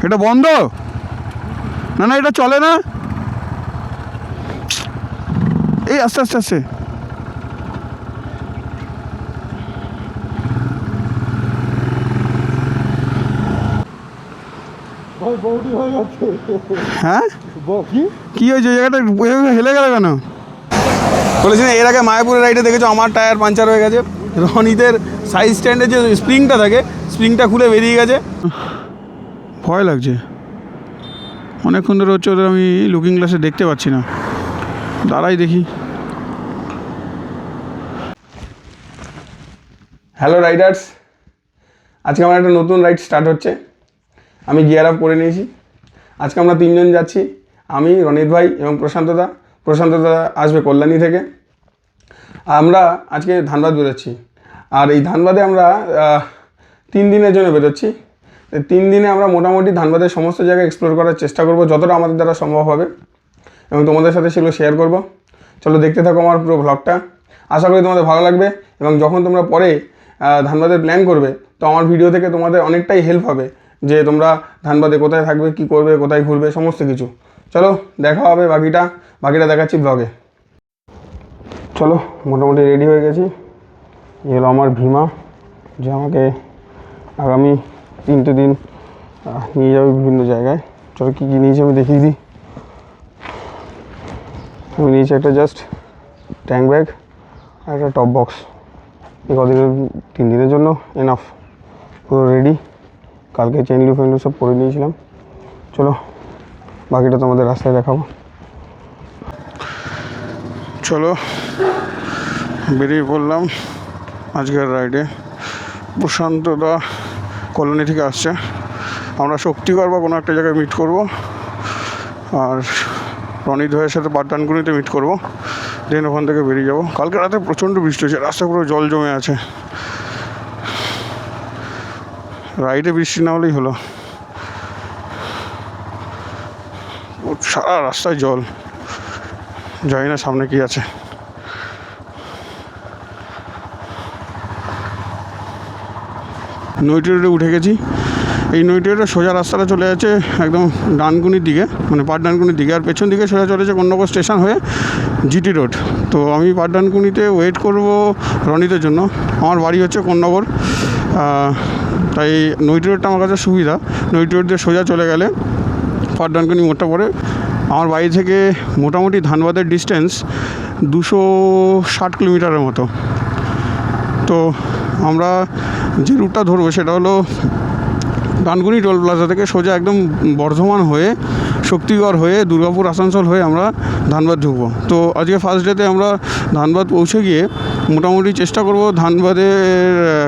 এটা বন্ধ? না না, এটা চলে না। এই আস্তে আস্তে আস্তে। হ্যাঁ কি হয়েছে, জায়গাটা হেলে গেল কেন? বলেছি না, এর আগে মায়াপুরের রাইডে দেখেছো আমার টায়ার পাঞ্চার হয়ে গেছে। রনিদের সাইড স্ট্যান্ডে যে স্প্রিংটা থাকে, স্প্রিংটা খুলে বেরিয়ে গেছে। ভয় লাগছে, অনেকক্ষণ ধরে হচ্ছে ওদের আমি লুকিং গ্লাসে দেখতে পাচ্ছি না। দাঁড়াই দেখি। হ্যালো রাইডার্স, আজকে আমার একটা নতুন রাইড স্টার্ট হচ্ছে। আমি গিয়ার আপ করে নিয়েছি। আজকে আমরা 3 জন যাচ্ছি, আমি, রনিত ভাই এবং প্রশান্তদা। প্রশান্তদা আসবে কল্যাণী থেকে। আমরা আজকে ধানবাদ বেরোচ্ছি। আর এই ধানবাদে আমরা 3 দিনের জন্য বেরোচ্ছি। 3 দিনে আমরা মোটামুটি ধানবাদের সমস্ত জায়গায় এক্সপ্লোর করার চেষ্টা করব, যতটা আমাদের দ্বারা সম্ভব হবে, এবং তোমাদের সাথে সেগুলো শেয়ার করব। চলো দেখতে থাকো আমার পুরো ভ্লগটা। আশা করি তোমাদের ভালো লাগবে, এবং যখন তোমরা পরে ধানবাদের প্ল্যান করবে, তো আমার ভিডিও থেকে তোমাদের অনেকটাই হেল্প হবে যে তোমরা ধানবাদে কোথায় থাকবে, কি করবে, কোথায় ঘুরবে, সমস্ত কিছু। চলো দেখা হবে বাকিটা দেখাচ্ছি ব্লগে। চলো মোটামুটি রেডি হয়ে গেছি। এই হলো আমার ভীমা, যে আমাকে আগামী 3টে দিন নিয়ে যাবে বিভিন্ন জায়গায়। চলো কী কী নিয়েছি আমি দেখিয়ে দিই। আমি নিয়েছি একটা জাস্ট ট্যাঙ্ক ব্যাগ আর একটা টপ বক্স। এই কদিনের 3 দিনের জন্য এনাফ, পুরো রেডি। কালকে চেনলু ফেনলু সব পরে নিয়েছিলাম। চলো বাকিটা তোমাদের রাস্তায় দেখাবো। চলো বেরিয়ে পড়লাম আজকের রাইডে। প্রশান্তদা কলোনি থেকে আসছে, আমরা শক্তিগড় বা কোনো একটা জায়গায় মিট করব, আর রনিত ভাইয়ের সাথে পাট্টানকুনিতে মিট করব। দেন ওখান থেকে বেরিয়ে যাব। কালকে রাতে প্রচণ্ড বৃষ্টি হয়েছে, রাস্তা পুরো জল জমে আছে। রাইডে বৃষ্টি না হলেই হলো, সারা রাস্তায় জল। জানি না সামনে কি আছে। নৈটি রোডে উঠে গেছি। এই নৈটি রোডে সোজা রাস্তাটা চলে যাচ্ছে একদম ডানকুনির দিকে, মানে পাটডানকুনির দিকে, আর পেছন দিকে সোজা চলেছে কন্যগর স্টেশন হয়ে জিটি রোড। তো আমি পাটডানকুনিতে ওয়েট করব রনিতের জন্য। আমার বাড়ি হচ্ছে কন্যগর, তাই নৈটি রোডটা আমার কাছে সুবিধা। নৈটি রোড দিয়ে সোজা চলে গেলে পাটডানকুনি মোড়টা পড়ে। আমার বাড়ি থেকে মোটামুটি ধানবাদের ডিস্টেন্স 260 কিলোমিটারের মতো। তো আমরা যে রুটটা ধরবো সেটা হলো ডানকুনি টোল প্লাজা থেকে সোজা একদম বর্ধমান হয়ে, শক্তিগড় হয়ে, দুর্গাপুর, আসানসোল হয়ে আমরা ধানবাদ ঢুকবো। তো আজকে ফার্স্ট ডেতে আমরা ধানবাদ পৌঁছে গিয়ে মোটামুটি চেষ্টা করব ধানবাদের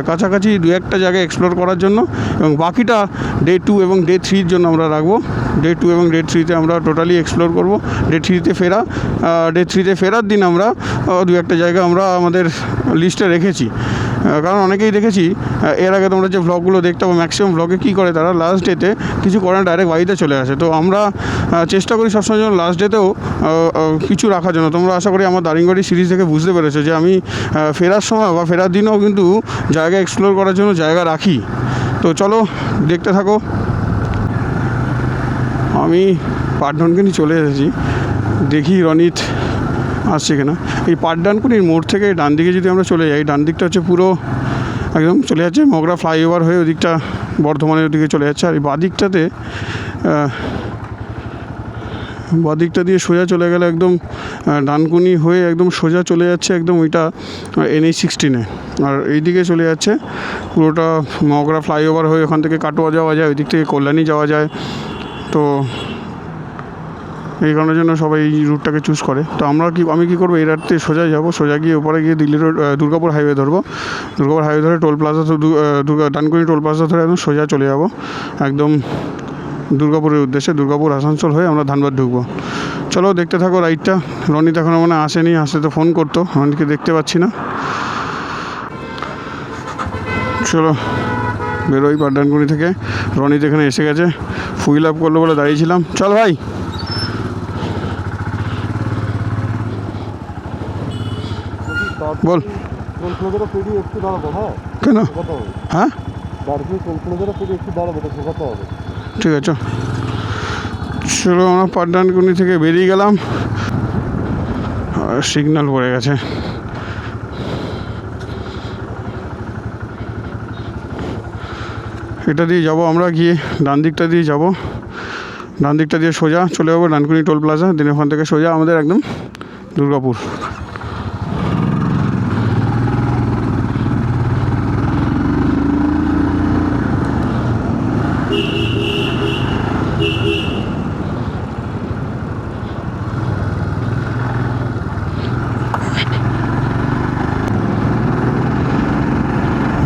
কাছাকাছি 2-1টা জায়গায় এক্সপ্লোর করার জন্য, এবং বাকিটা ডে 2 এবং ডে 3-র জন্য আমরা রাখবো। ডে 2 এবং ডে 3-তে আমরা টোটালি এক্সপ্লোর করব। ডে 3-তে ফেরার দিন আমরা 2-1টা জায়গা আমরা আমাদের লিস্টে রেখেছি। কারণ অনেকেই দেখেছি এর আগে তোমরা যে ভ্লগগুলো দেখতে পাবো, ম্যাক্সিমাম ভ্লগে কী করে তারা লাস্ট ডেতে কিছু করে না, ডাইরেক্ট বাড়িতে চলে আসে। তো আমরা চেষ্টা করি সবসময় যেন লাস্ট ডেতেও কিছু রাখার জন্য। তোমরা আশা করি আমার দারিঙ্গবাড়ি সিরিজ থেকে বুঝতে পেরেছো যে আমি ফেরার সময় বা ফেরার দিনেও কিন্তু জায়গা এক্সপ্লোর করার জন্য জায়গা রাখি। তো চলো দেখতে থাকো। আমি পাটডানকুনি চলে এসেছি, দেখি রনিত আসছে কিনা। এই পাটডানকুনির মোড় থেকে ডান দিকে যদি আমরা চলে যাই, ডান দিকটা হচ্ছে পুরো একদম চলে যাচ্ছে মগরা ফ্লাইওভার হয়ে, ওদিকটা বর্ধমানের দিকে চলে যাচ্ছে। আর এই বাদিকটা দিয়ে সোজা চলে গেলে একদম ডানকুনি হয়ে একদম সোজা চলে যাচ্ছে একদম ওইটা NH-16-এ। আর এই দিকে চলে যাচ্ছে পুরোটা মগরা ফ্লাইওভার হয়ে, ওখান থেকে কাটোয়া যাওয়া যায়, ওই দিক থেকে কল্যাণী যাওয়া যায়। তো এই কারণের জন্য সবাই এই রুটটাকে চুজ করে। তো আমি কী করবো, এই রাতে সোজা যাব, সোজা গিয়ে ওপরে গিয়ে দিল্লি রোড, দুর্গাপুর হাইওয়ে ধরবো। দুর্গাপুর হাইওয়ে ধরে toll plaza, Dankuni toll plaza ধরে একদম সোজা চলে যাব একদম দুর্গাপুরের উদ্দেশ্যে। দুর্গাপুর, আসানসোল হয়ে আমরা ধানবাদ ঢুকবো। চলো দেখতে থাকো রাইডটা। রনিত এখনও মানে আসেনি, আসলে তো ফোন করতো, রনিতকে দেখতে পাচ্ছি না। চলো বেরোই পাটডানকুনি থেকে। রনিত এখানে এসে গেছে, ফুল আপ করলো বলে দাঁড়িয়েছিলাম। চল ভাই। বল। কেন? হ্যাঁ, ঠিক আছে, চলো আমরা পাঠদানকুনি থেকে বেরিয়ে গেলাম। সিগন্যাল পড়ে গেছে। এটা দিয়ে যাব আমরা, গিয়ে ডান দিকটা দিয়ে যাব, ডান দিকটা দিয়ে সোজা চলে যাবো ডানকুনি টোল প্লাজা, দেন ওখান থেকে সোজা আমাদের একদম Durgapur.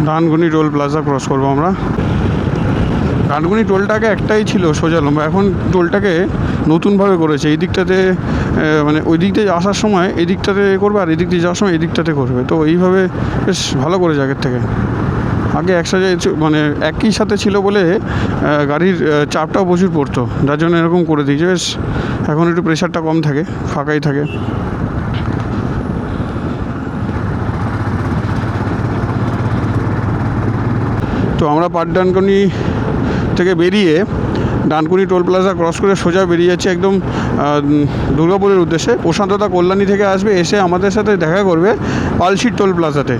Dankuni toll plaza cross করবো আমরা। ডানকুনি টোলটাকে একটাই ছিল সোজা লম্বা, এখন টোলটাকে নতুনভাবে করেছে। এই দিকটাতে মানে ওই দিক দিয়ে আসার সময় এই দিকটাতে করবে, আর এই দিক দিয়ে যাওয়ার সময় এই দিকটাতে করবে। তো এইভাবে বেশ ভালো করেছে আগের থেকে। আগে একসাথে মানে একই সাথে ছিল বলে গাড়ির চাপটাও প্রচুর পড়তো, যার জন্য এরকম করে দিয়েছে। বেশ এখন একটু প্রেশারটা কম থাকে, ফাঁকাই থাকে। তো আমরা পাঠদানকুনি থেকে বেরিয়ে ডানকুনি টোল প্লাজা ক্রস করে সোজা বেরিয়ে যাচ্ছে একদম দুর্গাপুরের উদ্দেশ্যে। প্রশান্তদা কল্যাণী থেকে আসবে, এসে আমাদের সাথে দেখা করবে পালশিট টোল প্লাজাতে।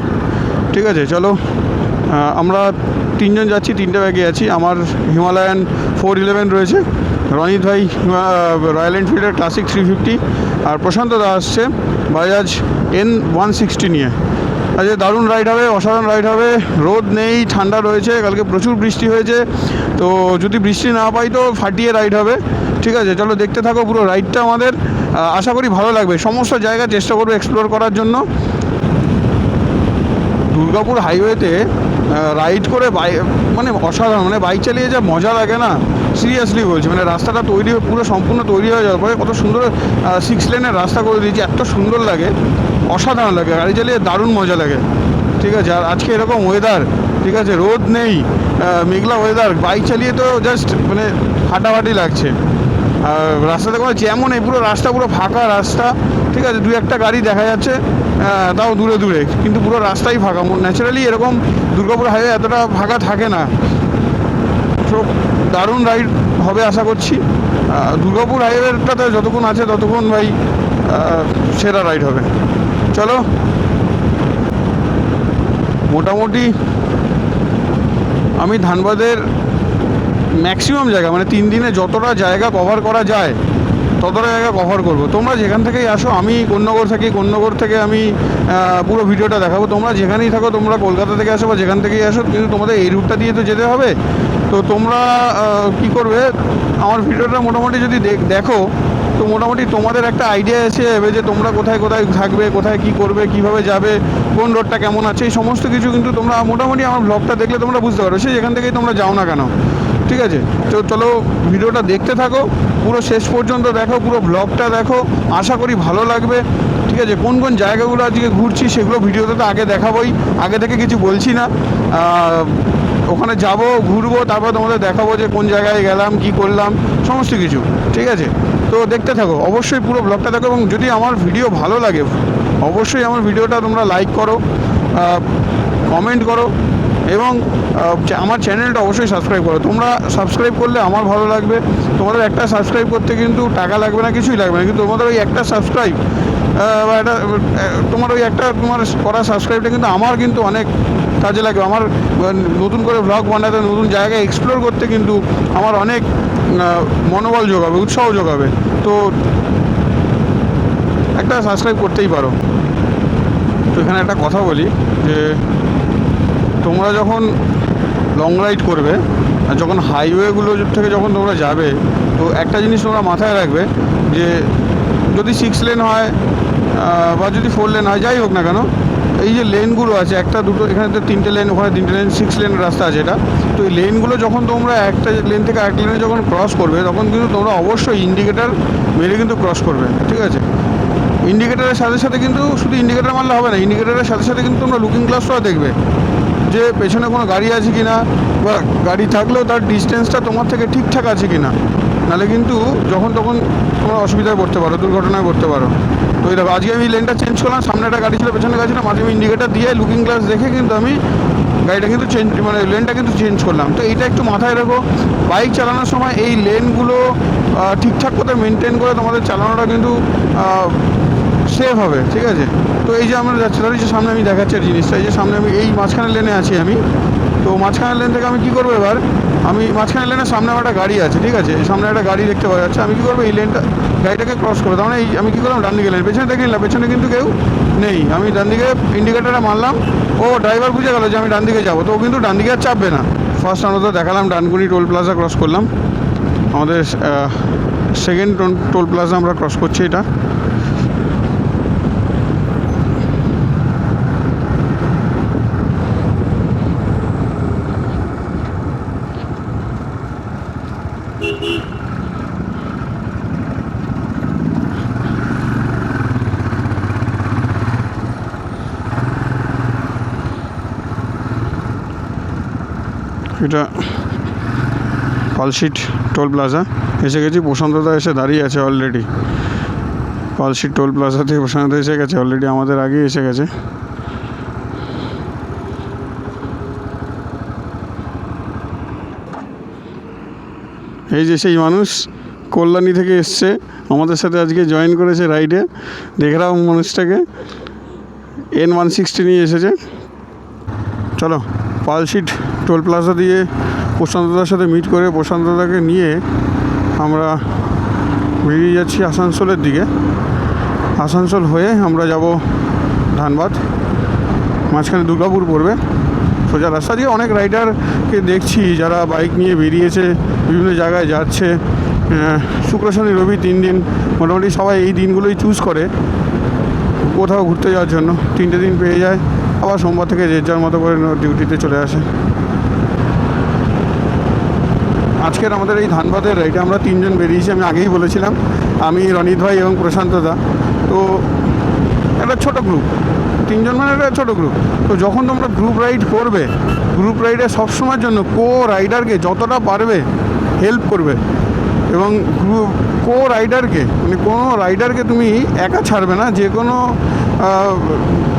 ঠিক আছে, চলো আমরা তিনজন যাচ্ছি, তিনটে ব্যাগে আছি। আমার হিমালয়ান 411 রয়েছে, রনিত ভাই রয়্যাল এনফিল্ডের ক্লাসিক 350, আর প্রশান্তদা আসছে বাজাজ N160 নিয়ে। আজকে দারুণ রাইড হবে, অসাধারণ রাইড হবে। রোদ নেই, ঠান্ডা রয়েছে, কালকে প্রচুর বৃষ্টি হয়েছে। তো যদি বৃষ্টি না পাই তো ফাটিয়ে রাইড হবে। ঠিক আছে, চলো দেখতে থাকো পুরো রাইডটা আমাদের। আশা করি ভালো লাগবে। সমস্ত জায়গা চেষ্টা করবো এক্সপ্লোর করার জন্য। দুর্গাপুর হাইওয়েতে রাইড করে মানে অসাধারণ, মানে বাইক চালিয়ে যা মজা লাগে না, সিরিয়াসলি বলছি। মানে রাস্তাটা তৈরি পুরো সম্পূর্ণ তৈরি হয়ে যাওয়ার পরে কত সুন্দর 6 লেনের রাস্তা করে দিয়েছি, এত সুন্দর লাগে, অসাধারণ লাগে, গাড়ি চালিয়ে দারুণ মজা লাগে। ঠিক আছে, আর আজকে এরকম ওয়েদার, ঠিক আছে, রোদ নেই, মেঘলা ওয়েদার, বাইক চালিয়ে তো জাস্ট মানে ফাটাফাটি লাগছে। আর রাস্তাতে কোনো জ্যামও নেই, পুরো রাস্তা পুরো ফাঁকা রাস্তা। ঠিক আছে, 2-1টা গাড়ি দেখা যাচ্ছে, তাও দূরে দূরে, কিন্তু পুরো রাস্তাই ফাঁকা। ন্যাচারালি এরকম দুর্গাপুর হাইওয়ে এতটা ফাঁকা থাকে না। তো দারুণ রাইড হবে আশা করছি। দুর্গাপুর হাইওয়েটাতে যতক্ষণ আছে ততক্ষণ ভাই সেরা রাইড হবে। চলো, মোটামুটি আমি ধানবাদের ম্যাক্সিমাম জায়গা, মানে 3 দিনে যতটা জায়গা কভার করা যায় ততটা জায়গা কভার করব। তোমরা যেখান থেকেই আসো, আমি কোন্নগর থাকি, কোন্নগর থেকে আমি পুরো ভিডিওটা দেখাবো। তোমরা যেখানেই থাকো, তোমরা কলকাতা থেকে আসো বা যেখান থেকেই আসো, কিন্তু তোমাদের এই রুটটা দিয়ে তো যেতে হবে। তো তোমরা কি করবে, আমার ভিডিওটা মোটামুটি যদি দেখো, তো মোটামুটি তোমাদের একটা আইডিয়া এসে যাবে যে তোমরা কোথায় কোথায় থাকবে, কোথায় কি করবে, কিভাবে যাবে, কোন রোডটা কেমন আছে, এই সমস্ত কিছু কিন্তু তোমরা মোটামুটি আমার ব্লগটা দেখলে তোমরা বুঝতে পারো, সে যেখান থেকেই তোমরা যাও না কেন। ঠিক আছে, তো চলো ভিডিওটা দেখতে থাকো, পুরো শেষ পর্যন্ত দেখো, পুরো ব্লগটা দেখো, আশা করি ভালো লাগবে। ঠিক আছে, কোন কোন জায়গাগুলো আজকে ঘুরছি সেগুলো ভিডিওতে তো আগে দেখাবোই, আগে থেকে কিছু বলছি না। ওখানে যাব, ঘুরবো, তারপর তোমাদের দেখাবো যে কোন জায়গায় গেলাম, কি করলাম, সমস্ত কিছু। ঠিক আছে, তো দেখতে থাকো, অবশ্যই পুরো ব্লগটা দেখো। এবং যদি আমার ভিডিও ভালো লাগে, অবশ্যই আমার ভিডিওটা তোমরা লাইক করো, কমেন্ট করো, এবং আমার চ্যানেলটা অবশ্যই সাবস্ক্রাইব করো। তোমরা সাবস্ক্রাইব করলে আমার ভালো লাগবে। তোমাদের একটা সাবস্ক্রাইব করতে কিন্তু টাকা লাগবে না, কিছুই লাগবে না, কিন্তু তোমাদের ওই একটা সাবস্ক্রাইব বা এটা তোমার ওই একটা তোমার করা সাবস্ক্রাইবটা কিন্তু আমার কিন্তু অনেক কাজে লাগবে। আমার নতুন করে ব্লগ বানাতে, নতুন জায়গায় এক্সপ্লোর করতে কিন্তু আমার অনেক মনোবল যোগাবে, উৎসাহ যোগাবে। তো একটা সাবস্ক্রাইব করতেই পারো। তো এখানে একটা কথা বলি যে তোমরা যখন লং রাইড করবে আর যখন হাইওয়েগুলো থেকে যখন তোমরা যাবে, তো একটা জিনিস তোমরা মাথায় রাখবে যে যদি 6 লেন হয় বা যদি 4 লেন হয়, যাই হোক না কেন, এই যে লেনগুলো আছে, একটা দুটো, এখানে তো 3টে লেন, ওখানে 3টে লেন, 6 লেনের রাস্তা আছে এটা। তো এই লেনগুলো যখন তোমরা একটা লেন থেকে আরেক লেনে যখন ক্রস করবে, তখন কিন্তু তোমরা অবশ্যই ইন্ডিকেটার মেরে কিন্তু ক্রস করবে। ঠিক আছে, ইন্ডিকেটারের সাথে সাথে কিন্তু শুধু ইন্ডিকেটার মারলে হবে না, ইন্ডিকেটারের সাথে সাথে কিন্তু তোমরা লুকিং গ্লাসটাও দেখবে যে পেছনে কোনো গাড়ি আছে কি না, বা গাড়ি থাকলেও তার ডিস্টেন্সটা তোমার থেকে ঠিকঠাক আছে কি না। নাহলে কিন্তু যখন তখন তোমরা অসুবিধায় পড়তে পারো, দুর্ঘটনায় পড়তে পারো। তো এই দেখো আজকে আমি লেনটা চেঞ্জ করলাম, সামনে একটা গাড়ি ছিল, পেছনে গাড়ি ছিল, মাঝে আমি ইন্ডিকেটার দিয়ে লুকিং গ্লাস দেখে কিন্তু আমি গাড়িটা কিন্তু চেঞ্জ মানে লেনটা কিন্তু চেঞ্জ করলাম। তো এইটা একটু মাথায় রেখো, বাইক চালানোর সময় এই লেনগুলো ঠিকঠাক করে মেনটেন করে তোমাদের চালানোটা কিন্তু সেফ হবে, ঠিক আছে। তো এই যে আমরা যাচ্ছি, ধর এই যে সামনে আমি দেখাচ্ছি আর জিনিসটা, এই যে সামনে আমি এই মাঝখানের লেনে আছি আমি। তো মাঝখানের লেন থেকে আমি কী করবো এবার, আমি মাঝখানের লেনের সামনে আমার একটা গাড়ি আছে, ঠিক আছে, সামনে একটা গাড়ি দেখতে পাওয়া যাচ্ছে। আমি কী করবো, এই লেনটা গাড়িটাকে ক্রস করবো, তার মানে এই আমি কী করলাম, ডান দিকে লেন, পেছনে দেখে নিলাম, পেছনে কিন্তু কেউ নেই, আমি ডান দিকে ইন্ডিকেটারটা মারলাম, ও ড্রাইভার বুঝে গেলো যে আমি ডান দিকে যাবো, তো ও কিন্তু ডান দিকে আর চাপবে না। ফার্স্ট আমরা তো দেখালাম ডানকুনি টোল প্লাজা ক্রস করলাম, আমাদের সেকেন্ড টোল প্লাজা আমরা ক্রস করছি এটা। এটা পালশিট টোল প্লাজা এসে গেছি, প্রশান্তদা এসে দাঁড়িয়ে আছে অলরেডি। পালশিট টোল প্লাজা থেকে প্রশান্ত এসে গেছে অলরেডি, আমাদের আগেই এসে গেছে। এই যে সেই মানুষ কল্যাণী থেকে এসছে, আমাদের সাথে আজকে জয়েন করেছে রাইডে, দেখে রাও মানুষটাকে, N160 নিয়ে এসেছে। চলো পালশিট টোল প্লাজা দিয়ে প্রশান্তদার সাথে মিট করে প্রশান্তদাকে নিয়ে আমরা বেরিয়ে যাচ্ছি আসানসোলের দিকে। আসানসোল হয়ে আমরা যাব ধানবাদ, মাঝখানে দুর্গাপুর পড়বে, সোজা রাস্তা দিয়ে। অনেক রাইডারকে দেখছি যারা বাইক নিয়ে বেরিয়েছে, বিভিন্ন জায়গায় যাচ্ছে, শুক্র শনি রবি 3 দিন, মোটামুটি সবাই এই দিনগুলোই চুজ করে কোথাও ঘুরতে যাওয়ার জন্য। 3টে দিন পেয়ে যায়, আবার সোমবার থেকে যে যার মতো করে ডিউটিতে চলে আসে। আজকের আমাদের এই ধানবাদের রাইডে আমরা 3 জন বেরিয়েছি, আমি আগেই বলেছিলাম, আমি রনিত ভাই এবং প্রশান্তদা। তো একটা ছোটো গ্রুপ, 3 জন মানে একটা ছোটো গ্রুপ। তো যখন তোমরা গ্রুপ রাইড করবে, গ্রুপ রাইডে সবসময়ের জন্য রাইডারকে যতটা পারবে হেল্প করবে, এবং রাইডারকে মানে কোনো রাইডারকে তুমি একা ছাড়বে না, যে কোনো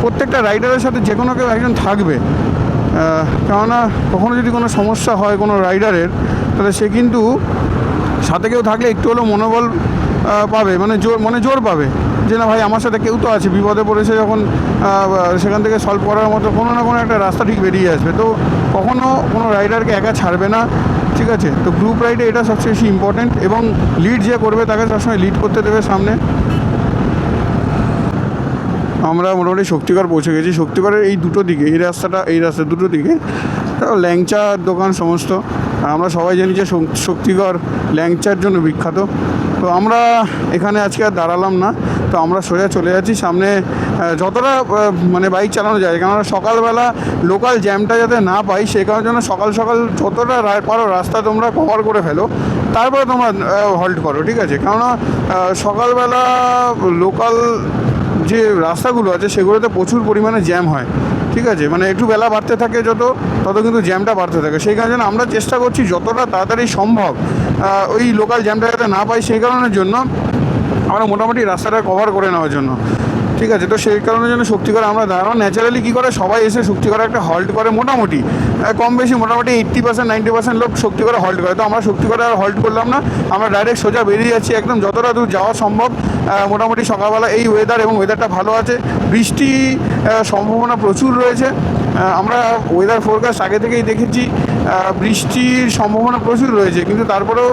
প্রত্যেকটা রাইডারের সাথে যে কোনো কেউ একজন থাকবে। কেননা কখনো যদি কোনো সমস্যা হয় কোনো রাইডারের, তাহলে সে কিন্তু সাথে কেউ থাকলে একটু হলেও মনোবল পাবে, মানে জোর পাবে যে না ভাই আমার সাথে কেউ তো আছে, বিপদে পড়েছে যখন সেখান থেকে সলভ করার মতো কোনো না কোনো একটা রাস্তা ঠিক বেরিয়ে আসবে। তো কখনও কোনো রাইডারকে একা ছাড়বে না, ঠিক আছে। তো গ্রুপ রাইডে এটা সবচেয়ে বেশি ইম্পর্টেন্ট, এবং লিড যে করবে তাকে সবসময় লিড করতে দেবে সামনে। আমরা মোটামুটি শক্তিগড় পৌঁছে গেছি। শক্তিগড়ের এই দুটো দিকে, এই রাস্তা দুটো দিকে ল্যাংচার দোকান সমস্ত। আমরা সবাই জানি যে শক্তিগড় ল্যাংচার জন্য বিখ্যাত। তো আমরা এখানে আজকে আর দাঁড়ালাম না, তো আমরা সোজা চলে যাচ্ছি সামনে, যতটা মানে বাইক চালানো যায়, কেননা সকালবেলা লোকাল জ্যামটা যাতে না পাই সেই কারণের জন্য সকাল যতটা পারো রাস্তা তোমরা কভার করে ফেলো, তারপরে তোমরা হল্ট করো, ঠিক আছে। কেননা সকালবেলা লোকাল যে রাস্তাগুলো আছে সেগুলোতে প্রচুর পরিমাণে জ্যাম হয়, ঠিক আছে। মানে একটু বেলা বাড়তে থাকে তত কিন্তু জ্যামটা বাড়তে থাকে। সেই কারণে আমরা চেষ্টা করছি যতটা তাড়াতাড়ি সম্ভব ওই লোকাল জ্যামটা যাতে না পাই, সেই কারণের জন্য আমরা মোটামুটি রাস্তাটা কভার করে নেওয়ার জন্য, ঠিক আছে। তো সেই কারণের জন্য শক্তিগড়ে আমরা দাঁড়ানো, ন্যাচারালি কী করে সবাই এসে শক্তিগড়ে একটা হল্ট করে, মোটামুটি কম বেশি মোটামুটি 80% 90% লোক শক্তিগড়ে হল্ট করে। তো আমরা শক্তিগড়ে আর হল্ট করলাম না, আমরা ডাইরেক্ট সোজা বেরিয়ে যাচ্ছি একদম যতটা দূর যাওয়া সম্ভব। মোটামুটি সকালবেলা এই ওয়েদারটা ভালো আছে, বৃষ্টি সম্ভাবনা প্রচুর রয়েছে। আমরা ওয়েদার ফোরকাস্ট আগে থেকেই দেখেছি, বৃষ্টির সম্ভাবনা প্রচুর রয়েছে, কিন্তু তারপরেও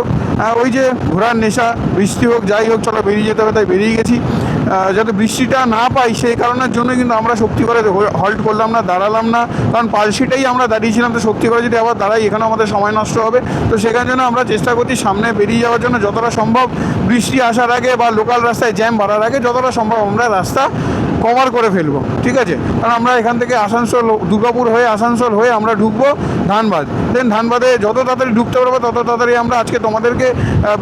ওই যে ঘোরার নেশা, বৃষ্টি হোক যাই হোক চলো বেরিয়ে যেতে হবে, তাই বেরিয়ে গেছি। যাতে বৃষ্টিটা না পাই সেই কারণের জন্য কিন্তু আমরা শক্তিগড়ে হল্ট করলাম না, দাঁড়ালাম না, কারণ পালশিটাই আমরা দাঁড়িয়েছিলাম। তো শক্তিগড়ে যদি আবার দাঁড়াই এখানে আমাদের সময় নষ্ট হবে। তো সেখানে জন্য আমরা চেষ্টা করছি সামনে বেরিয়ে যাওয়ার জন্য, যতটা সম্ভব বৃষ্টি আসার আগে বা লোকাল রাস্তায় জ্যাম বাড়ার আগে যতটা সম্ভব আমরা রাস্তা কভার করে ফেলবো, ঠিক আছে। কারণ আমরা এখান থেকে দুর্গাপুর হয়ে আসানসোল হয়ে আমরা ঢুকবো ধানবাদ। দেন ধানবাদে যত তাড়াতাড়ি ঢুকতে পারবো তত তাড়াতাড়ি আমরা আজকে তোমাদেরকে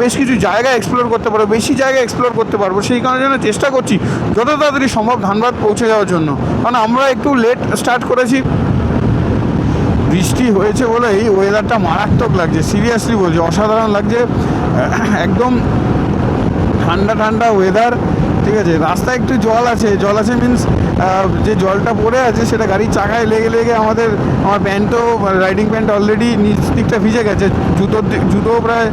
বেশ কিছু জায়গা এক্সপ্লোর করতে পারবো, বেশি জায়গা এক্সপ্লোর করতে পারবো। সেই কারণের জন্য চেষ্টা করছি যত তাড়াতাড়ি সম্ভব ধানবাদ পৌঁছে যাওয়ার জন্য, কারণ আমরা একটু লেট স্টার্ট করেছি। বৃষ্টি হয়েছে বলেই ওয়েদারটা মারাত্মক লাগছে, সিরিয়াসলি বলছি, অসাধারণ লাগছে। একদম ঠান্ডা ঠান্ডা ওয়েদার, ঠিক আছে। রাস্তায় একটু জল আছে মিনস যে জলটা পড়ে আছে সেটা গাড়ির চাকায় লেগে লেগে আমার প্যান্টও, রাইডিং প্যান্ট অলরেডি নিচ দিকটা ভিজে গেছে, জুতোও প্রায়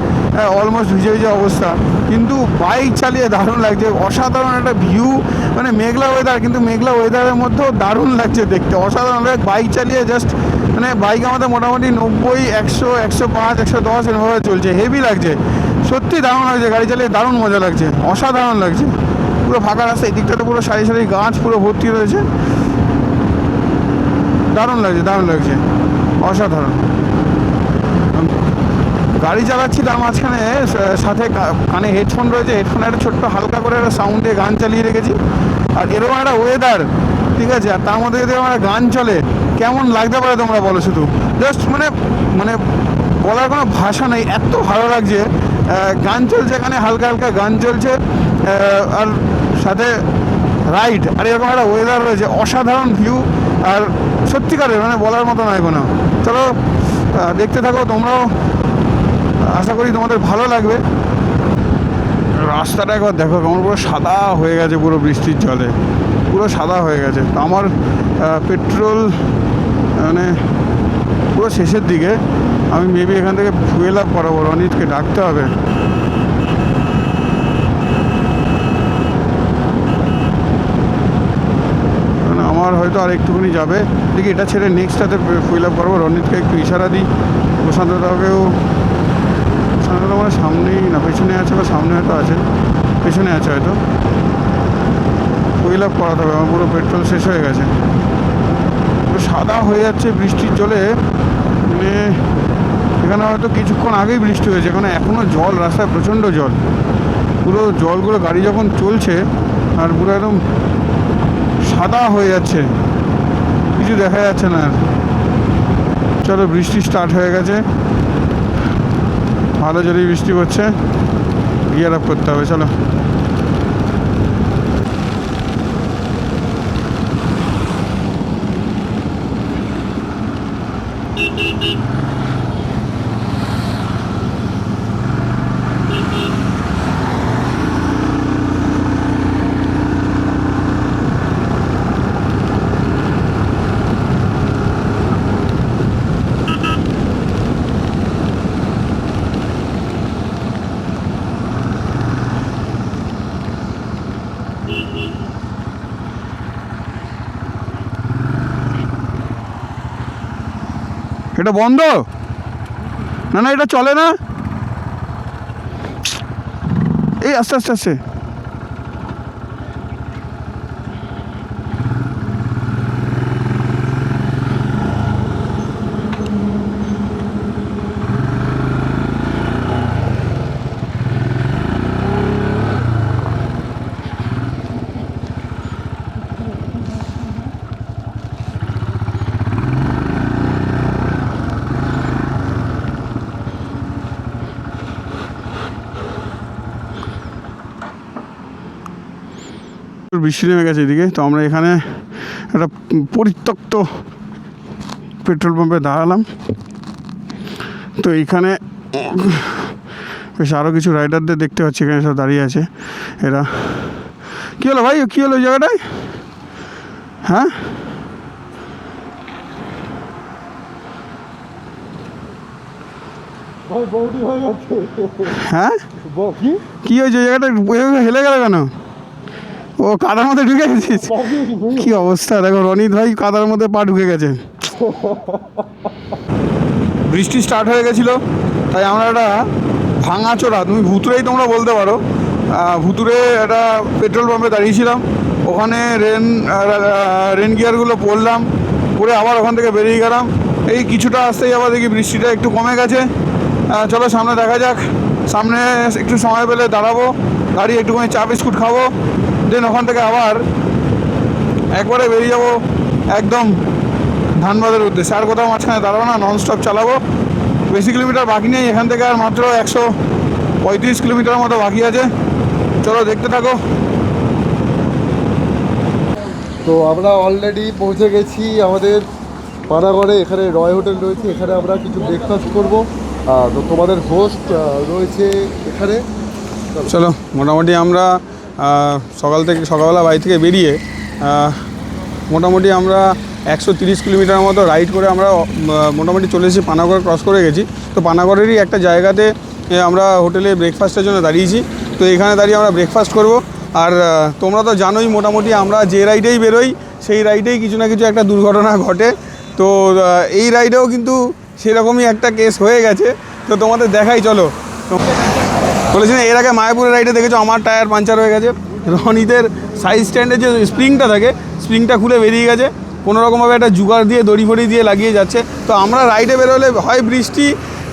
অলমোস্ট ভিজে ভিজে অবস্থা। কিন্তু বাইক চালিয়ে দারুণ লাগছে, অসাধারণ একটা ভিউ। মানে মেঘলা ওয়েদার, কিন্তু মেঘলা ওয়েদারের মধ্যেও দারুণ লাগছে দেখতে, অসাধারণ লাগে বাইক চালিয়ে। জাস্ট মানে বাইক আমাদের মোটামুটি 90, 100, 105, 110 এরভাবে চলছে, হেভি লাগছে, সত্যি দারুণ লাগছে, গাড়ি চালিয়ে দারুণ মজা লাগছে, অসাধারণ লাগছে। পুরো ফাঁকা রাস্তা, এই দিকটাতে পুরো সারি সারি গাছ পুরো ভর্তি রয়েছে, দারুণ লাগছে, অসাধারণ। গাড়ি চালাচ্ছি তার মাঝখানে সাথে কানে হেডফোন রয়েছে, হেডফোনে একটা ছোট্ট হালকা করে একটা সাউন্ডে গান চালিয়ে রেখেছি। আর এরকম একটা ওয়েদার, ঠিক আছে, আর তার মধ্যে যদি আমার গান চলে কেমন লাগতে পারে তোমরা বলো। শুধু জাস্ট মানে বলার কোনো ভাষা নেই, এত ভালো লাগছে। গান চলছে এখানে, হালকা হালকা গান চলছে, আর সাথে রাইড, আর এরকম একটা ওয়েদার রয়েছে, অসাধারণ ভিউ। আর সত্যিকারের মানে বলার মতো নয় কোনো। চলো দেখতে থাকো তোমরাও, আশা করি তোমাদের ভালো লাগবে। রাস্তাটা একবার দেখো কেমন পুরো সাদা হয়ে গেছে, পুরো বৃষ্টির জলে পুরো সাদা হয়ে গেছে। তো আমার পেট্রোল মানে পুরো শেষের দিকে, আমি মেবি এখান থেকে ফুয়েল আপ করাবো, রনিতকে ডাকতে হবে। আমার হয়তো আর একটুখানি যাবে, দেখি এটা ছেড়ে নেক্সটটাতে ফুয়েল আপ করবো। রনিতকে একটু ইশারা দিই, প্রশান্তদাকেও, প্রশান্তদা মানে সামনেই না পেছনে আছে, বা সামনে হয়তো আছে, পেছনে আছে হয়তো, ফুয়েল আপ করাতে হবে। আমার পুরো পেট্রোল শেষ হয়ে গেছে, পুরো সাদা হয়ে যাচ্ছে বৃষ্টির জলে। মানে এখানে হয়তো কিছুক্ষণ আগেই বৃষ্টি হয়েছে, এখানে এখনও জল, রাস্তায় প্রচণ্ড জল, পুরো জলগুলো গাড়ি যখন চলছে আর পুরো একদম সাদা হয়ে যাচ্ছে, কিছু দেখা যাচ্ছে না আর। চলো বৃষ্টি স্টার্ট হয়ে গেছে, ভালো জলেই বৃষ্টি পড়ছে, গিয়ার আপ করতে হবে। চলো এটা বন্ধ না, এটা চলে না, এই আস্তে আস্তে আস্তে। বৃষ্টি নেমে গেছে এদিকে, তো আমরা এখানে একটা পরিত্যক্ত পেট্রোল পাম্পে দাঁড়ালাম। তো এইখানে বেশ আরও কিছু রাইডারদের দেখতে পাচ্ছি, এখানে সব দাঁড়িয়ে আছে এরা। কী হলো ভাই, কী হলো ওই জায়গাটায়? হ্যাঁ হ্যাঁ কী হয়েছে ওই জায়গাটা, হেলে গেল কেন? ও কাদার মধ্যে ঢুকে গেছিস? কি অবস্থা দেখো, রনিত ভাই কাদার মধ্যে পা ঢুকে গেছে। বৃষ্টি স্টার্ট হয়ে গেছিলো, তাই আমরা একটা ভাঙাচোরা, তুমি ভুতুরেই তোমরা বলতে পারো, ভুতুরে একটা পেট্রোল পাম্পে দাঁড়িয়েছিলাম। ওখানে রেন গিয়ারগুলো পরলাম, পরে আবার ওখান থেকে বেরিয়ে গেলাম। এই কিছুটা আসতেই আবার দেখি বৃষ্টিটা একটু কমে গেছে। চলো সামনে দেখা যাক, সামনে একটু সময় পেলে দাঁড়াবো, গাড়ি একটুখানি চা বিস্কুট খাবো, দেন ওখান থেকে আবার একবারে বেরিয়ে যাবো একদম ধানবাদের উদ্দেশ্যে। আর কোথাও মাঝখানে দাঁড়াবো না, ননস্টপ চালাবো। বেশি কিলোমিটার বাকি নেই, এখান থেকে আর মাত্র 135 কিলোমিটার মতো বাকি আছে। চলো দেখতে থাকো। তো আমরা অলরেডি পৌঁছে গেছি আমাদের পানাগড়ে এখানে রয় হোটেল রয়েছে, এখানে আমরা কিছু ব্রেকফাস্ট করবো। তো তোমাদের হোস্ট রয়েছে এখানে। চলো মোটামুটি আমরা সকালবেলা বাড়ি থেকে বেরিয়ে মোটামুটি আমরা 130 কিলোমিটার মতো রাইড করে আমরা মোটামুটি চলে এসেছি, পানাগড় ক্রস করে গেছি। তো পানাগড়েরই একটা জায়গাতে আমরা হোটেলে ব্রেকফাস্টের জন্য দাঁড়িয়েছি। তো এখানে দাঁড়িয়ে আমরা ব্রেকফাস্ট করব। আর তোমরা তো জানোই মোটামুটি আমরা যে রাইডেই বেরোই সেই রাইডেই কিছু না কিছু একটা দুর্ঘটনা ঘটে। তো এই রাইডেও কিন্তু সেরকমই একটা কেস হয়ে গেছে। তো তোমাদের দেখাই, চলো। বলেছি না, এর আগে মায়াপুরের রাইডে দেখেছো আমার টায়ার পাঞ্চার হয়ে গেছে। রনিদের সাইড স্ট্যান্ডে যে স্প্রিংটা থাকে, স্প্রিংটা খুলে বেরিয়ে গেছে। কোনোরকমভাবে একটা জুগার দিয়ে দড়ি ফড়ি দিয়ে লাগিয়ে যাচ্ছে। তো আমরা রাইডে বেরোলে হয় বৃষ্টি,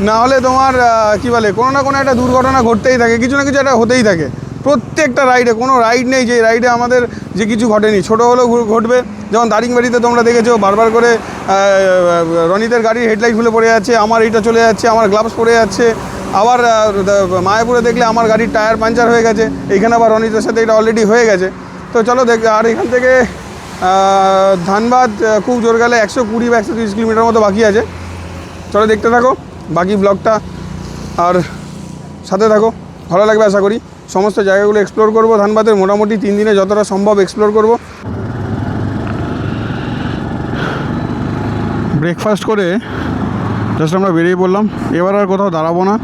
না হলে তোমার কী বলে, কোনো না কোনো একটা দুর্ঘটনা ঘটতেই থাকে, কিছু না কিছু একটা হতেই থাকে প্রত্যেকটা রাইডে। কোনো রাইড নেই যে রাইডে আমাদের যে কিছু ঘটেনি, ছোটো হলেও ঘটবে। যেমন দারিংবাড়িতে তোমরা দেখেছো বারবার করে রনিদের গাড়ির হেডলাইট খুলে পড়ে যাচ্ছে, আমার এইটা চলে যাচ্ছে, আমার গ্লাভস পড়ে যাচ্ছে। আবার মায়াপুরে দেখলে আমার গাড়ির টায়ার পাঞ্চার হয়ে গেছে, এইখানে আবার রনিদের সাথে এটা অলরেডি হয়ে গেছে। তো চলো দেখ। আর এখান থেকে ধানবাদ খুব জোর গেলে 120 বা 130 কিলোমিটার মতো বাকি আছে। চলো দেখতে থাকো বাকি ব্লগটা, আর সাথে থাকো, ভালো লাগবে আশা করি। সমস্ত জায়গাগুলো এক্সপ্লোর করব ধানবাদের, মোটামুটি 3 দিনে যতটা সম্ভব এক্সপ্লোর করব। ব্রেকফাস্ট করে জাস্ট আমরা বেরিয়ে পড়লাম। এবার আর কোথাও দাঁড়াবো না,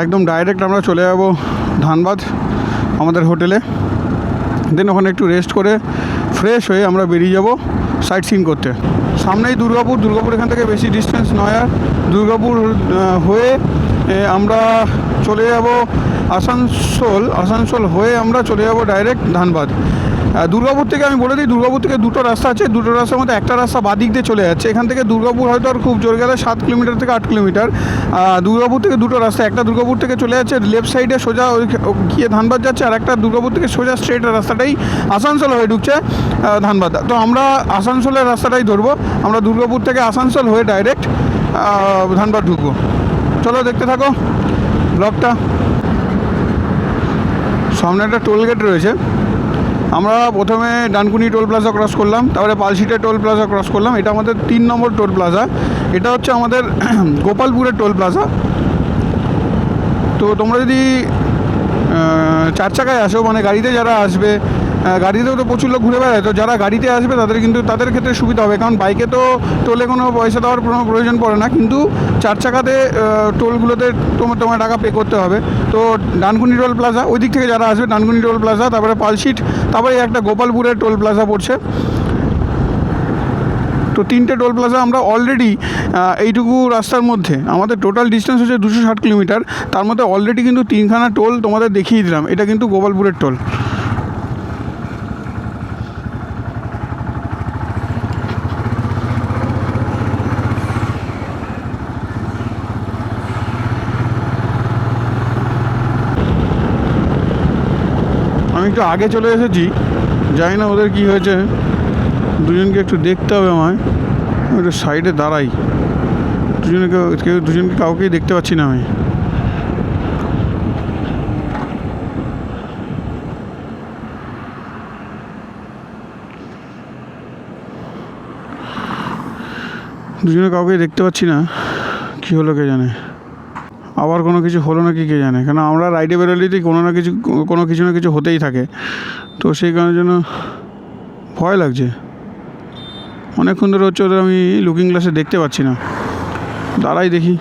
একদম ডাইরেক্ট আমরা চলে যাব ধানবাদ আমাদের হোটেলে। দেন ওখানে একটু রেস্ট করে ফ্রেশ হয়ে আমরা বেরিয়ে যাব সাইট সিন করতে। সামনেই দুর্গাপুর এখান থেকে বেশি ডিস্টেন্স নয়। আর দুর্গাপুর হয়ে আমরা চলে যাব আসানসোল হয়ে আমরা চলে যাব ডাইরেক্ট ধানবাদ। দুর্গাপুর থেকে আমি বলে দিই, দুর্গাপুর থেকে দুটো রাস্তা আছে। দুটো রাস্তার মধ্যে একটা রাস্তা বাদিক দিয়ে চলে যাচ্ছে। এখান থেকে দুর্গাপুর হয়তো আর খুব জোর গেলে 7 কিলোমিটার থেকে 8 কিলোমিটার। দুর্গাপুর থেকে দুটো রাস্তা, একটা দুর্গাপুর থেকে চলে যাচ্ছে লেফট সাইডে সোজা গিয়ে ধানবাদ যাচ্ছে, আর একটা দুর্গাপুর থেকে সোজা স্ট্রেট রাস্তাটাই আসানসোল হয়ে ঢুকছে ধানবাদ। তো আমরা আসানসোলের রাস্তাটাই ধরবো। আমরা দুর্গাপুর থেকে আসানসোল হয়ে ডাইরেক্ট ধানবাদ ঢুকবো। চলো দেখতে থাকো ব্লগটা। সামনে একটা টোল গেট রয়েছে। আমরা প্রথমে ডানকুনি টোল প্লাজা ক্রস করলাম, তারপরে পালশিটের টোল প্লাজা ক্রস করলাম। এটা আমাদের 3 নম্বর টোল প্লাজা। এটা হচ্ছে আমাদের গোপালপুরের টোল প্লাজা। তো তোমরা যদি 4 চাকায় আসো, মানে গাড়িতে যারা আসবে, গাড়িতেও তো প্রচুর লোক ঘুরে বেড়ায়, তো যারা গাড়িতে আসবে তাদের ক্ষেত্রে সুবিধা হবে, কারণ বাইকে তো টোলে কোনো পয়সা দেওয়ার কোনো প্রয়োজন পড়ে না, কিন্তু 4 চাকাতে টোলগুলোতে তোমার টাকা পে করতে হবে। তো ডানকুনি টোল প্লাজা, ওই দিক থেকে যারা আসবে ডানকুনি টোল প্লাজা, তারপরে পালশিট, তারপরে একটা গোপালপুরের টোল প্লাজা পড়ছে। তো 3টে টোল প্লাজা আমরা অলরেডি এইটুকু রাস্তার মধ্যে, আমাদের টোটাল ডিস্টেন্স হচ্ছে 260 কিলোমিটার, তার মধ্যে অলরেডি কিন্তু 3খানা টোল তোমাদের দেখিয়ে দিলাম। এটা কিন্তু গোপালপুরের টোল। আমি একটু আগে চলে এসেছি, জানি না ওদের কী হয়েছে, দুজনকে একটু দেখতে হবে আমায়। আমি একটু সাইডে দাঁড়াই, দুজনকে কাউকেই দেখতে পাচ্ছি না আমি। দুজনে কাউকেই দেখতে পাচ্ছি না, কী হলো কে জানে। আবার কোনো কিছু হলো নাকি কে জানে, কেন আমরা রাইডে বেরোলেই কোনো না কিছু হতেই থাকে। তো সেই কারণের জন্য ভয় লাগছে। অনেকক্ষণ ধরে হচ্ছে ওদের আমি লুকিং গ্লাসে দেখতে পাচ্ছি না। দাঁড়াই দেখি।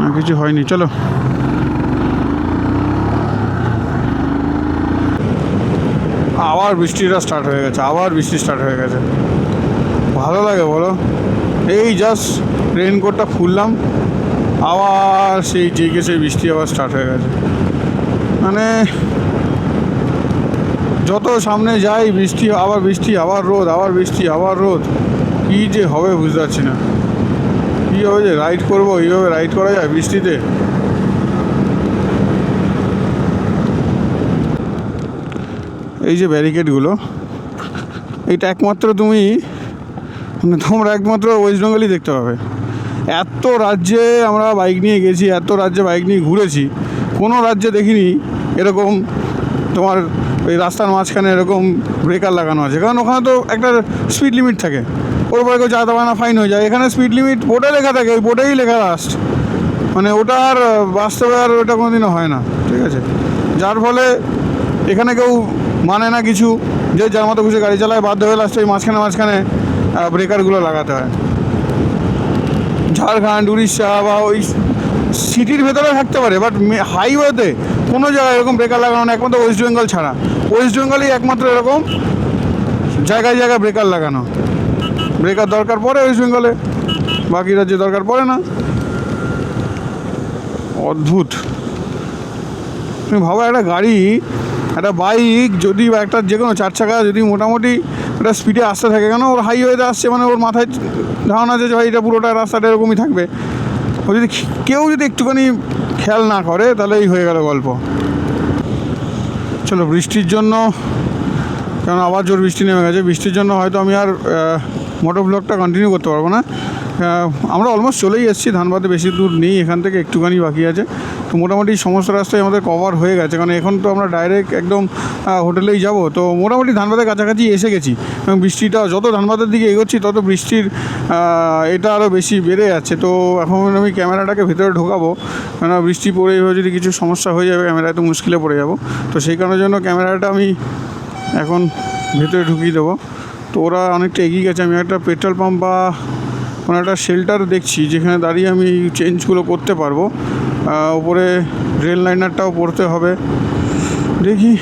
না, কিছু হয়নি, চলো। আবার বৃষ্টিটা স্টার্ট হয়ে গেছে, বৃষ্টি স্টার্ট হয়ে গেছে। ভালো লাগে বলো? এই জাস্ট রেইনকোটটা খুললাম, আবার সেই বৃষ্টি আবার স্টার্ট হয়ে গেছে। মানে যত সামনে যাই বৃষ্টি, আবার রোদ, আবার বৃষ্টি, আবার রোদ। কী যে হবে বুঝতে পারছি না। কী হবে যে রাইড করবো, এইভাবে রাইড করা যায় বৃষ্টিতে? এই যে ব্যারিকেডগুলো, এইটা একমাত্র তোমরা একমাত্র ওয়েস্ট বেঙ্গলই দেখতে পাবে। এত রাজ্যে আমরা বাইক নিয়ে গেছি, এত রাজ্যে বাইক নিয়ে ঘুরেছি, কোনো রাজ্যে দেখিনি এরকম তোমার ওই রাস্তার মাঝখানে এরকম ব্রেকার লাগানো আছে, কারণ ওখানে তো একটা স্পিড লিমিট থাকে, ওর উপরে কেউ চালাতে পারে না, ফাইন হয়ে যায়। এখানে স্পিড লিমিট বোর্ডে লেখা থাকে, ওই বোর্ডেই লেখা লাস্ট, মানে ওটা আর বাস্তবে আর ওটা কোনো দিনও হয় না, ঠিক আছে। যার ফলে এখানে কেউ মানে না কিছু, যে যার মতো খুশি গাড়ি চালায়, বাধ্য হয়ে লাস্টে ওই মাঝখানে ব্রেকারগুলো লাগাতে হয়। ঝাড়খণ্ড, উড়িষ্যা বা ওই সিটির ভেতরে থাকতে পারে, বাট হাইওয়েতে কোনো জায়গায় এরকম ব্রেকার লাগানো না, একমাত্র ওয়েস্ট বেঙ্গল ছাড়া। ওয়েস্ট বেঙ্গলেই একমাত্র এরকম জায়গায় জায়গায় ব্রেকার লাগানো। ব্রেকার দরকার পড়ে ওয়েস্ট বেঙ্গলে, বাকি রাজ্যে দরকার পড়ে না। অদ্ভুত। তুমি ভাবো একটা গাড়ি, একটা বাইক যদি, বা একটা যে কোনো চার চাকা যদি মোটামুটি একটা স্পিডে আসতে থাকে, কেন ওর হাইওয়েতে আসছে মানে ওর মাথায় ধারণা আছে যে ভাই এটা পুরোটা রাস্তাটা এরকমই থাকবে। ও যদি কেউ যদি একটুখানি খেয়াল না করে তাহলে এই হয়ে গেল গল্প। চলো, বৃষ্টির জন্য, কারণ আবার জোর বৃষ্টি নেমে গেছে, বৃষ্টির জন্য হয়তো আমি আর মোটো ব্লগটা কন্টিনিউ করতে পারবো না। আমরা অলমোস্ট চলেই এসেছি, ধানবাদে বেশি দূর নেই, এখান থেকে একটুখানি বাকি আছে। তো মোটামুটি সমস্ত রাস্তায় আমাদের কভার হয়ে গেছে, কারণ এখন তো আমরা ডাইরেক্ট একদম হোটেলেই যাব। তো মোটামুটি ধানবাদের কাছাকাছি এসে গেছি, এবং বৃষ্টিটা যত ধানবাদের দিকে এগোচ্ছি তত বৃষ্টির এটা আরও বেশি বেড়ে যাচ্ছে। তো এখন আমি ক্যামেরাটাকে ভেতরে ঢোকাবো, কেন বৃষ্টি পড়ে এভাবে যদি কিছু সমস্যা হয়ে যাবে, ক্যামেরায় তো মুশকিলে পড়ে যাব। তো সেই কারণের জন্য ক্যামেরাটা আমি এখন ভেতরে ঢুকিয়ে দেবো। তো ওরা অনেকটা এগিয়ে গেছে, আমি একটা পেট্রোল পাম্প বা কোনো একটা শেল্টার দেখছি যেখানে দাঁড়িয়ে আমি চেঞ্জগুলো করতে পারবো। উপরে রেল লাইনারটাও পড়তে হবে, দেখি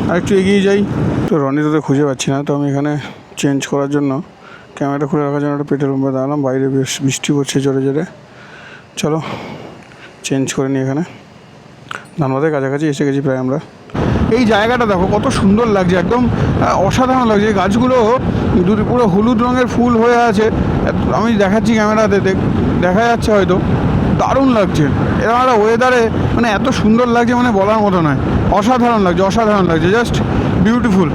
আর একটু এগিয়ে যাই। তো রনিতে তো খুঁজে পাচ্ছি না, তো আমি এখানে চেঞ্জ করার জন্য ক্যামেরাটা খুলে রাখার জন্য একটা পেট্রোল পাম্পে দাঁড়ালাম। বাইরে বেশ বৃষ্টি পড়ছে জোরে জোরে। চলো চেঞ্জ করে নিই। এখানে ধানবাদের কাছাকাছি এসে গেছি প্রায় আমরা। এই জায়গাটা দেখো কত সুন্দর লাগছে, একদম অসাধারণ লাগছে। গাছগুলো পুরো হলুদ রঙের ফুল হয়ে আছে, আমি দেখাচ্ছি ক্যামেরাতে, দেখা যাচ্ছে হয়তো, দারুণ লাগছে। এরকম একটা ওয়েদারে মানে এত সুন্দর লাগছে, মানে বলার মতো নয়, অসাধারণ লাগছে, অসাধারণ লাগছে, জাস্ট বিউটিফুল,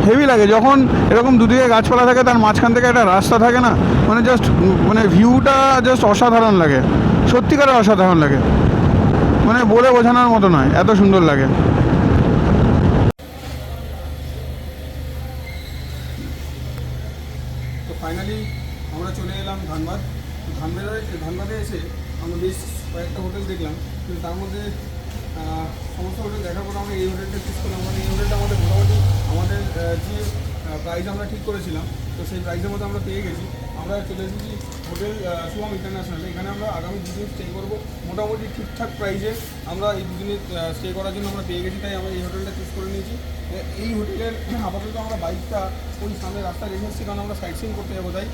হেভি লাগে। যখন এরকম দুদিকে গাছপালা থাকে, তার মাঝখান থেকে একটা রাস্তা থাকে না, মানে জাস্ট মানে ভিউটা জাস্ট অসাধারণ লাগে, সত্যিকারের অসাধারণ লাগে, মানে বলে বোঝানোর মতো নয়, এত সুন্দর লাগে। তো ফাইনালি আমরা চলে এলাম ধানবাদ। ধানবাদে এসে আমরা বেশ কয়েকটা হোটেল দেখলাম, কিন্তু তার মধ্যে সমস্ত হোটেল দেখার পর আমরা এই হোটেলটা চুজ করলাম। মানে এই হোটেলটা আমাদের মোটামুটি আমাদের যে প্রাইস আমরা ঠিক করেছিলাম, তো সেই প্রাইসের মধ্যে আমরা পেয়ে গেছি। আমরা চলে এসেছি হোটেল শুভম ইন্টারন্যাশনাল। এখানে আমরা আগামী দুদিন স্টে করবো, মোটামুটি ঠিকঠাক প্রাইসে আমরা এই দুদিনে স্টে করার জন্য আমরা পেয়ে গেছি, তাই আমরা এই হোটেলটা চুজ করে নিয়েছি। এই হোটেলের আপাতত আমরা বাইকটা ওই সামনে রাস্তায় রেখে এসেছি, কারণ আমরা সাইট সিইং করতে যাবো, তাই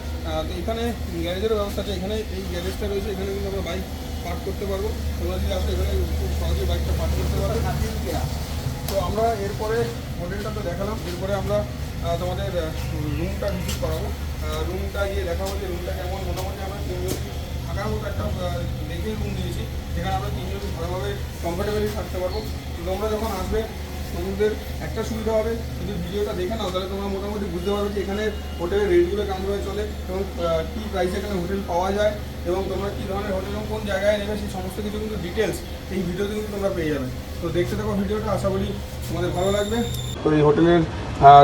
তো এখানে গ্যারেজেরও ব্যবস্থা আছে। এখানে এই গ্যারেজটা রয়েছে, এখানে কিন্তু আমরা বাইক পার্ক করতে পারবো। তোমরা যদি আসলে এখানে খুব সহজে বাইকটা পার্ক করতে পারবে। তো আমরা এরপরে হোটেলটা তো দেখালাম, এরপরে আমরা তোমাদের রুমটা ভিজিট করাবো। রুমটা গিয়ে দেখা হচ্ছে রুমটা কেমন। মোটামুটি আমরা তিনজন থাকার মতো একটা দেখে রুম দিয়েছি, যেখানে আমরা তিনজন ভালোভাবে কমফোর্টেবলি থাকতে পারবো। তো তোমরা যখন আসবে তোমাদের একটা সুবিধা হবে, যদি ভিডিওটা দেখে নাও তাহলে তোমরা মোটামুটি বুঝতে পারবে যে এখানে হোটেলের রেটগুলো কেমনভাবে চলে, এবং কী প্রাইসে এখানে হোটেল পাওয়া যায়, এবং তোমরা কী ধরনের হোটেল এবং কোন জায়গায় নেবে সেই সমস্ত কিছু কিন্তু ডিটেলস এই ভিডিওতে কিন্তু তোমরা পেয়ে যাবে। তো দেখতে থাকো ভিডিওটা, আশা করি তোমাদের ভালো লাগবে। তো এই হোটেলের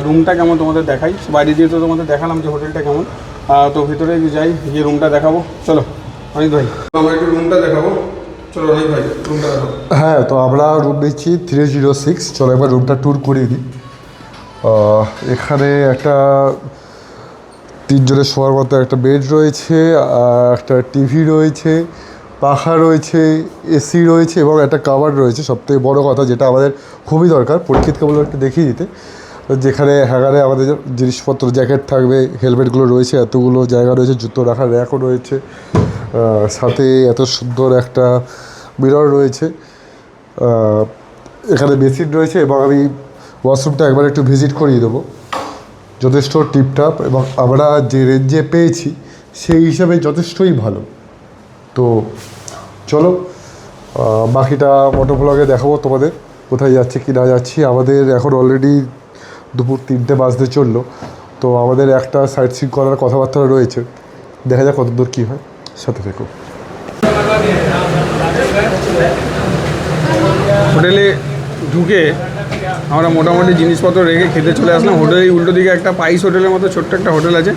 রুমটা কেমন তোমাদের দেখাই, বাইরে দিয়ে তো তোমাদের দেখালাম যে হোটেলটা কেমন। তো ভিতরে যাই, গিয়ে রুমটা দেখাবো। চলো অনিত ভাই, আমরা একটু রুমটা দেখাবো। চলো অনিত ভাই, রুমটা দেখাবো। হ্যাঁ, তো আমরা রুম নিচ্ছি 306। চলো এবার রুমটা ট্যুর করিয়ে দিই। এখানে একটা তিনজনের শোয়ার মতো একটা বেড রয়েছে, একটা টিভি রয়েছে, পাখা রয়েছে, এসি রয়েছে এবং একটা কাভার রয়েছে। সবথেকে বড় কথা যেটা আমাদের খুবই দরকার, পরীক্ষিতকে বলে একটু দেখিয়ে দিতে, যেখানে হ্যাঙ্গারে আমাদের জিনিসপত্র, জ্যাকেট থাকবে, হেলমেটগুলো রয়েছে, এতগুলো জায়গা রয়েছে, জুতো রাখার র্যাকও রয়েছে, সাথে এত সুন্দর একটা মিরর রয়েছে, এখানে বেসিন রয়েছে, এবং আমি ওয়াশরুমটা একবার একটু ভিজিট করিয়ে দেবো। যথেষ্ট টিপটাপ, এবং আমরা যে রেঞ্জে পেয়েছি সেই হিসাবে যথেষ্টই ভালো। তো চলো বাকিটা মোটো ব্লগে দেখাবো তোমাদের, কোথায় যাচ্ছি কি না যাচ্ছি। আমাদের এখন অলরেডি দুপুর 3টে বাজতে চললো, তো আমাদের একটা সাইট সিইং করার কথাবার্তা রয়েছে, দেখা যাক কতদূর কী হয়, সাথে থেকো। হোটেলে ঢুকে আমরা মোটামুটি জিনিসপত্র রেখে খেতে চলে আসলাম হোটেলের উল্টো দিকে একটা পাইস হোটেলের মতো ছোট্ট একটা হোটেল আছে,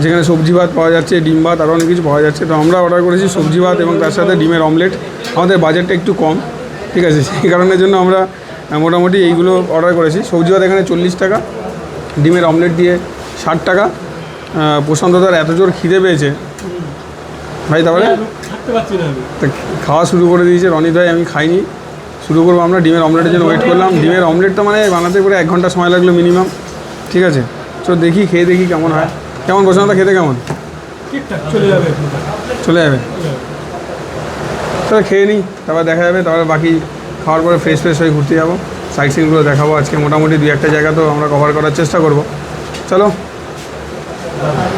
যেখানে সবজি ভাত পাওয়া যাচ্ছে, ডিম ভাত, আরও অনেক কিছু পাওয়া যাচ্ছে। তো আমরা অর্ডার করেছি সবজি ভাত এবং তার সাথে ডিমের অমলেট। আমাদের বাজেটটা একটু কম, ঠিক আছে, সেই কারণের জন্য আমরা মোটামুটি এইগুলো অর্ডার করেছি। সবজি ভাত এখানে 40 টাকা, ডিমের অমলেট দিয়ে 60 টাকা। প্রশান্তদার এত জোর খিদে পেয়েছে ভাই, তারপরে তা খাওয়া শুরু করে দিয়েছে রনিত ভাই, আমি খাইনি, শুরু করবো আমরা। ডিমের অমলেটের জন্য ওয়েট করলাম। ডিমের অমলেটটা মানে বানাতে পুরো 1 ঘন্টা সময় লাগলো মিনিমাম, ঠিক আছে। তো দেখি খেয়ে দেখি কেমন হয়। কেমন প্রশান্ত, খেতে কেমন? চলে যাবে, তাহলে খেয়ে নিই, তারপর দেখা যাবে। তারপরে বাকি খাওয়ার পরে ফ্রেশ হয়ে ঘুরতে যাবো, সাইট সিনগুলো দেখাবো। আজকে মোটামুটি 2-1টা জায়গা তো আমরা কভার করার চেষ্টা করব। চলো।